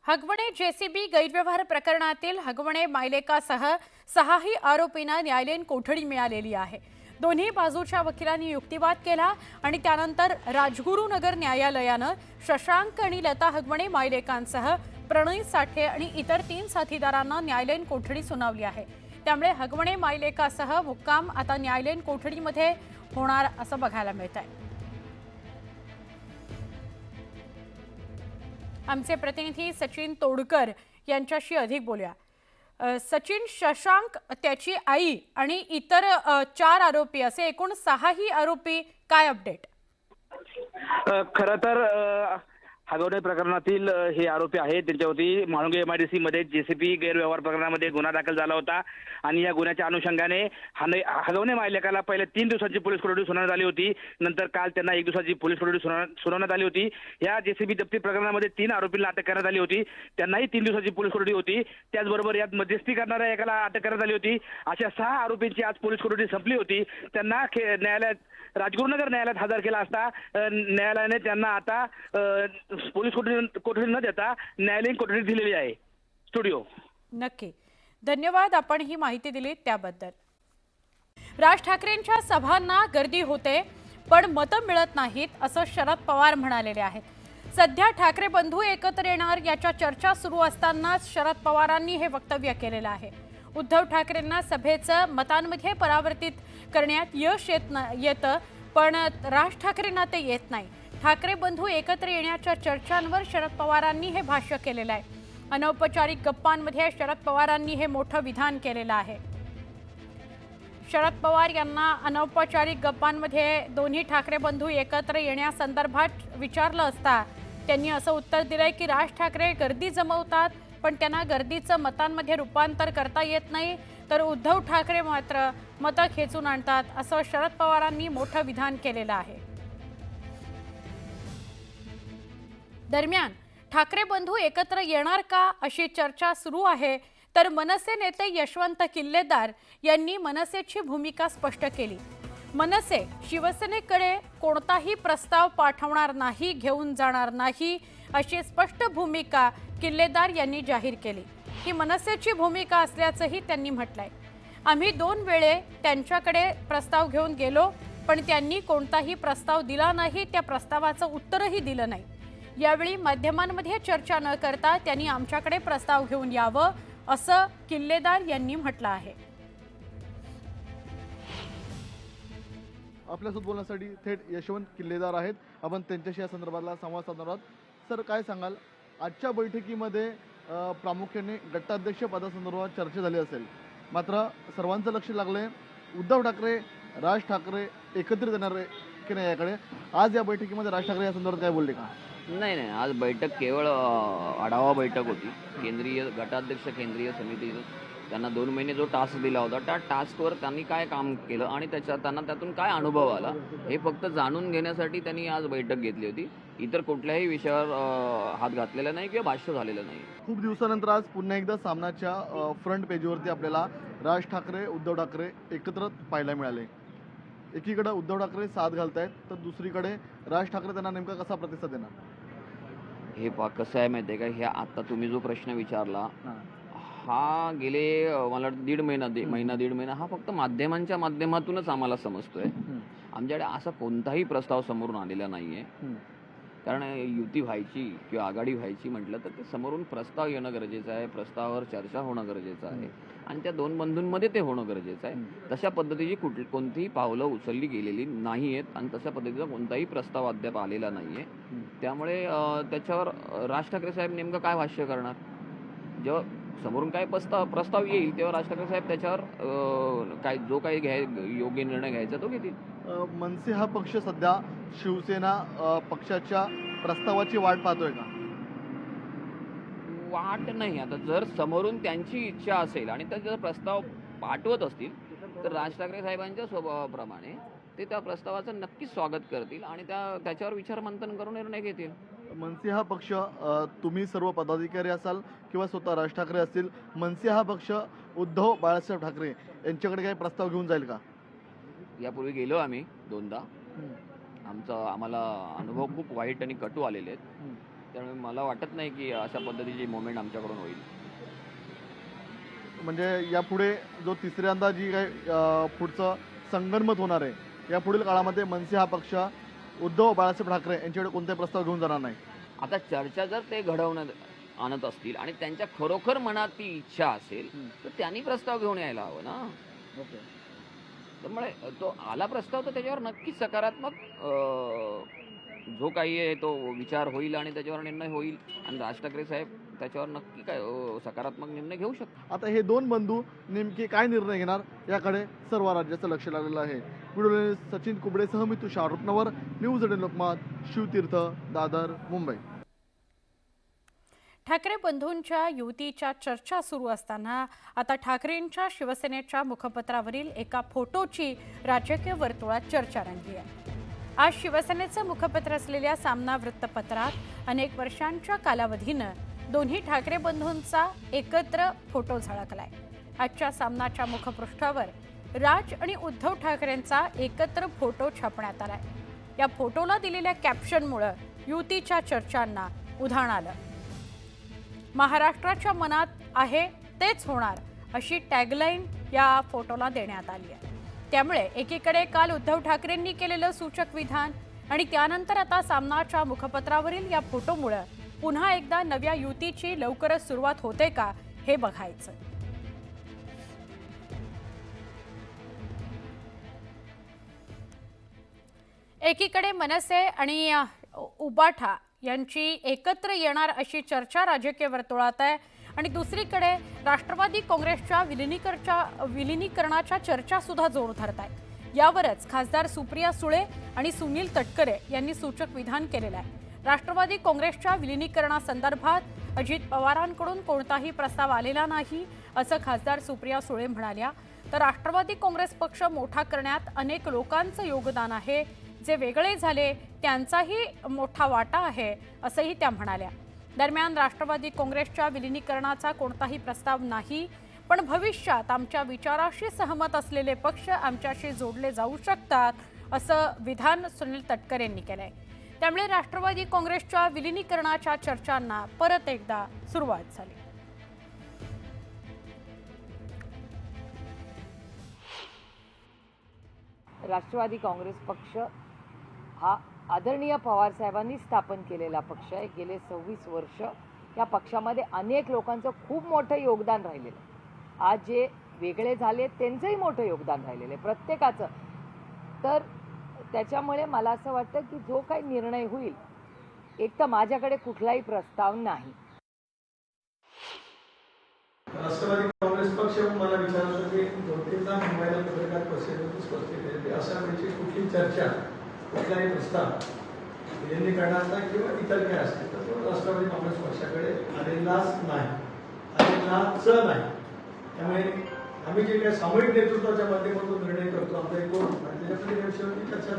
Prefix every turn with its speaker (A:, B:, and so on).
A: Hagawane JCB गैरव्यवहार प्रकरणातील हगवणे मायलेकासह 6ही आरोपींना न्यायालयीन कोठडी मिळालेली आहे। दोन्ही बाजूच्या वकिलांनी युक्तिवाद केला आणि त्यानंतर राजगुरुनगर न्यायालयाने शशांक आणि लता हगवणे मायलेकांसह प्रणय साठे आणि इतर 3 साथीदारांना न्यायालयीन कोठडी सुनावली आहे। त्यामुळे हगवणे मायलेकासह मुक्काम आता न्यायालयीन कोठडीमध्ये होणार असं बघायला मिळतंय। आमचे प्रतिनिधी सचिन तोडकर यांच्याशी अधिक बोलूया। सचिन, शशांक, त्याची आई आणि इतर 4 आरोपी असे एकूण 6ही आरोपी, काय अपडेट?
B: खरं तर हगवणे प्रकरणातील हे आरोपी आहेत, त्यांच्यावरती म्हाळुंगे MIDC मध्ये जेसीबी गैरव्यवहार प्रकरणामध्ये गुन्हा दाखल झाला होता आणि या गुन्ह्याच्या अनुषंगाने हगवणे मायलेकाला पहिले 3 दिवसांची पोलीस कोठडी सुनावण्यात आली होती। नंतर काल त्यांना 1 दिवसाची पोलीस कोठडी सुनावण्यात आली होती। या जेसीबी जप्ती प्रकरणामध्ये 3 आरोपींना अटक करण्यात आली होती, त्यांनाही 3 दिवसाची पोलीस कोठडी होती। त्याचबरोबर यात मध्यस्थी करणाऱ्या एकाला अटक करण्यात आली होती। अशा 6 आरोपींची आज पोलीस कोठडी संपली होती। त्यांना न्यायालयात राजगुरुनगर न्यायालयात हजर केला असता न्यायालयाने त्यांना आता पोलीस कोठडी न देता न्यायालयीन कोठडी दिलेली आहे। स्टुडिओ
A: नक्की धन्यवाद, आपण ही माहिती दिली त्याबद्दल। राज ठाकरेंच्या सभांना गर्दी होते पण मतं मिळत नाहीत असं शरद पवार म्हणालेले आहेत। सध्या ठाकरे बंधू एकत्र येणार याच्या चर्चा सुरू असतानाच शरद पवारांनी हे वक्तव्य केलेलं आहे। उद्धव ठाकरेंना सभेचं मतांमध्ये परावर्तित करण्यात यश येतं पण राज ठाकरेंना ते येत नाही। ठाकरे बंधू एकत्र येण्याच्या चर्चांवर शरद पवारांनी हे भाष्य केलेलं आहे। अनौपचारिक गप्पांमध्ये शरद पवारांनी हे मोठं विधान केलेलं आहे। शरद पवार यांना अनौपचारिक गप्पांमध्ये दोन्ही ठाकरे बंधू एकत्र येण्यासंदर्भात विचारलं असता त्यांनी असं उत्तर दिलंय की राज ठाकरे गर्दी जमवतात पण त्यांना गर्दीचं मतांमध्ये रूपांतर करता येत नाही, तर उद्धव ठाकरे मात्र मतं खेचून आणतात असं शरद पवारांनी मोठं विधान केलेलं आहे। दरम्यान ठाकरे बंधू एकत्र येणार का अशी चर्चा सुरू आहे, तर मनसे नेते यशवंत किल्लेदार यांनी मनसेची भूमिका स्पष्ट केली। मनसे शिवसेनेकडे कोणताही प्रस्ताव पाठवणार नाही, घेऊन जाणार नाही अशी स्पष्ट भूमिका किल्लेदार यांनी जाहीर केली। ही मनसेची भूमिका असल्याचंही त्यांनी म्हटलंय। आम्ही 2 वेळे त्यांच्याकडे प्रस्ताव घेऊन गेलो पण त्यांनी कोणताही प्रस्ताव दिला नाही, त्या प्रस्तावाचं उत्तरही दिलं नाही। यावेळी माध्यमांमध्ये चर्चा न करता त्यांनी आमच्याकडे प्रस्ताव घेऊन यावं असं किल्लेदार यांनी म्हटलं आहे।
C: आपल्यासोबत बोलण्यासाठी थेट यशवंत किल्लेदार आहेत, आपण त्यांच्याशी या संदर्भातला संवाद साधणार आहोत। सर, काय सांगाल, आजच्या बैठकीमध्ये प्रामुख्याने गटाध्यक्ष पदासंदर्भात चर्चा झाली असेल, मात्र सर्वांचं लक्ष लागलंय उद्धव ठाकरे राज ठाकरे एकत्रित येणार की नाही याकडे। आज या बैठकीमध्ये राज ठाकरे या संदर्भात काय बोलले का?
D: नाही, आज बैठक केवळ आढावा बैठक होती। केंद्रीय गटाध्यक्ष केंद्रीय समितीचं त्यांना 2 महिने जो टास्क दिला होता त्या टास्कवर त्यांनी काय काम केलं आणि त्यांना त्यातून काय अनुभव आला हे फक्त जाणून घेण्यासाठी त्यांनी आज बैठक घेतली होती। इतर कुठल्याही विषयावर हात घातलेला नाही किंवा भाष्य झालेलं नाही।
C: खूप दिवसानंतर आज पुन्हा एकदा सामनाच्या फ्रंट पेजवरती आपल्याला राज ठाकरे उद्धव ठाकरे एकत्र पाहायला मिळाले। एकीकडे उद्धव ठाकरे साथ घालतायत तर दुसरीकडे राज ठाकरे त्यांना नेमका कसा प्रतिसाद देणार?
D: हे कसं आहे माहिती आहे का, हे आता तुम्ही जो प्रश्न विचारला हा गेले मला दीड महिना हा फक्त माध्यमांच्या माध्यमातूनच आम्हाला समजतोय। आमच्याकडे असा कोणताही प्रस्ताव समोरून आलेला नाहीये। कारण युती व्हायची किंवा आघाडी व्हायची म्हटलं तर ते समोरून प्रस्ताव येणं गरजेचं आहे, प्रस्तावावर चर्चा होणं गरजेचं आहे आणि त्या 2 बंधूंमध्ये ते होणं गरजेचं आहे। तशा पद्धतीची कोणतीही पावलं उचलली गेलेली नाही आहेत आणि तशा पद्धतीचा कोणताही प्रस्ताव अद्याप आलेला नाहीये। त्यामुळे त्याच्यावर राज ठाकरे साहेब नेमकं काय भाष्य करणार? जेव्हा समोरून काय प्रस्ताव येईल तेव्हा राज ठाकरे साहेब त्याच्यावर जो काही योग्य निर्णय घ्यायचा तो घेतील।
C: मनसे हा पक्ष सध्या शिवसेना पक्षाच्या प्रस्तावाची वाट पाहतोय का?
D: वाट नाही, आता जर समोरून त्यांची इच्छा असेल आणि त्याचा प्रस्ताव पाठवत असतील तर राज ठाकरे साहेबांच्या स्वभावाप्रमाणे ते त्या प्रस्तावाचं नक्कीच स्वागत करतील आणि त्याच्यावर विचारमंथन करून निर्णय घेतील।
C: मनसे हा पक्ष, तुम्ही सर्व पदाधिकारी असाल किंवा स्वतः राज ठाकरे असतील, मनसे हा पक्ष उद्धव बाळासाहेब ठाकरे यांच्याकडे काही प्रस्ताव घेऊन जाईल का?
D: यापूर्वी गेलो आम्ही 2दा। आम्हाला अनुभव खूप वाईट आणि कटू आलेले आहेत। त्यामुळे मला वाटत नाही की अशा पद्धतीची मोमेंट आमच्याकडून होईल.
C: म्हणजे यापुढे जो तिसऱ्यांदा जी काही पुढचं संगनमत होणार आहे, या पुढील काळामध्ये मनसे हा पक्ष उद्धव बाळासाहेब ठाकरे यांच्याकडे कोणताही प्रस्ताव घेऊन जाणार नाही.
D: आता चर्चा जर ते घडवण्यात आणत असतील आणि त्यांच्या खरोखर मनात ती इच्छा असेल तर त्यांनी प्रस्ताव घेऊन यायला हवं ना. त्यामुळे तो आला प्रस्ताव तर त्याच्यावर नक्कीच सकारात्मक जो काही आहे तो विचार होईल आणि त्याच्यावर निर्णय होईल आणि राज ठाकरे साहेब त्याच्यावर नक्की काय सकारात्मक निर्णय घेऊ शकतात.
C: आता हे दोन बंधू नेमके काय निर्णय घेणार याकडे सर्व राज्याचं लक्ष लागलेलं आहे. व्हिडिओ सचिन कुबडेसह मी तुषार रुपनवर, न्यूज 18 लोकमत, शिवतीर्थ, दादर, मुंबई.
A: ठाकरे बंधूंच्या युतीच्या चर्चा सुरू असताना आता ठाकरेंच्या शिवसेनेच्या मुखपत्रावरील एका फोटोची राजकीय वर्तुळात चर्चा रंगली आहे. आज शिवसेनेचं मुखपत्र असलेल्या सामना वृत्तपत्रात अनेक वर्षांच्या कालावधीनं दोन्ही ठाकरे बंधूंचा एकत्र फोटो झळकलाय. आजच्या सामनाच्या मुखपृष्ठावर राज आणि उद्धव ठाकरेंचा एकत्र फोटो छापण्यात आलाय. या फोटोला दिलेल्या कॅप्शनमुळे युतीच्या चर्चांना उधाण आलं. महाराष्ट्राच्या मनात आहे तेच होणार अशी टॅगलाईन या फोटोला देण्यात आली आहे. त्यामुळे एकीकडे काल उद्धव ठाकरेंनी केलेलं सूचक विधान आणि त्यानंतर आता सामनाच्या मुखपत्रावरील या फोटोमुळे पुन्हा एकदा नव्या युतीची लवकरच सुरुवात होते का हे बघायचं. एकीकडे मनसे आणि उबाठा यांची एकत्र येणार अशी चर्चा राजकीय वर्तुळात आहे आणि दुसरीकडे राष्ट्रवादी काँग्रेसच्या विलिनीकरणाच्या चर्चा सुद्धा जोर धरत आहेत. यावरच खासदार सुप्रिया सुळे आणि सुनील तटकरे यांनी सूचक विधान केलेलं आहे. राष्ट्रवादी काँग्रेसच्या विलिनीकरणासंदर्भात अजित पवारांकडून कोणताही प्रस्ताव आलेला नाही असं खासदार सुप्रिया सुळे म्हणाल्या. तर राष्ट्रवादी काँग्रेस पक्ष मोठा करण्यात अनेक लोकांचं योगदान आहे, जे वेगळे झाले त्यांचाही मोठा वाटा आहे असंही त्या म्हणाल्या. दरम्यान राष्ट्रवादी काँग्रेसच्या विलिनीकरणाचा कोणताही प्रस्ताव नाही, पण भविष्यात आमच्या विचाराशी सहमत असलेले पक्ष आमच्याशी जोडले जाऊ शकतात असं विधान सुनील तटकरे यांनी केलंय. त्यामुळे राष्ट्रवादी काँग्रेसच्या विलिनीकरणाच्या चर्चांना परत एकदा सुरुवात झाली.
E: राष्ट्रवादी काँग्रेस पक्ष हा आदरणीय पवार साहेबांनी स्थापन केलेला पक्ष आहे. गेले 26 वर्ष या पक्षामध्ये अनेक लोकांचं खूप मोठं योगदान राहिलेलं आहे. आज जे वेगळे झाले त्यांचंही मोठं योगदान राहिलेलं आहे प्रत्येकाचं. तर त्याच्यामुळे मला असं वाटतं की जो काही निर्णय होईल, एक तर माझ्याकडे कुठलाही प्रस्ताव नाही.
F: राष्ट्रवादी काँग्रेस पक्ष मला विचारलं की दोन-तीनदा मुंबईला पत्रकार परिषदेतून स्पष्ट केले की अशा वेळची कुठली चर्चा, कुठलाही प्रस्ताव विलिनीकरणाचा किंवा इतर काय असतील तर तो राष्ट्रवादी काँग्रेस पक्षाकडे आलेलाच नाही. त्यामुळे आम्ही जे काही सामूहिक नेतृत्वाच्या माध्यमातून निर्णय करतो, आमचा एक गोष्ट त्याच्यामध्ये चर्चा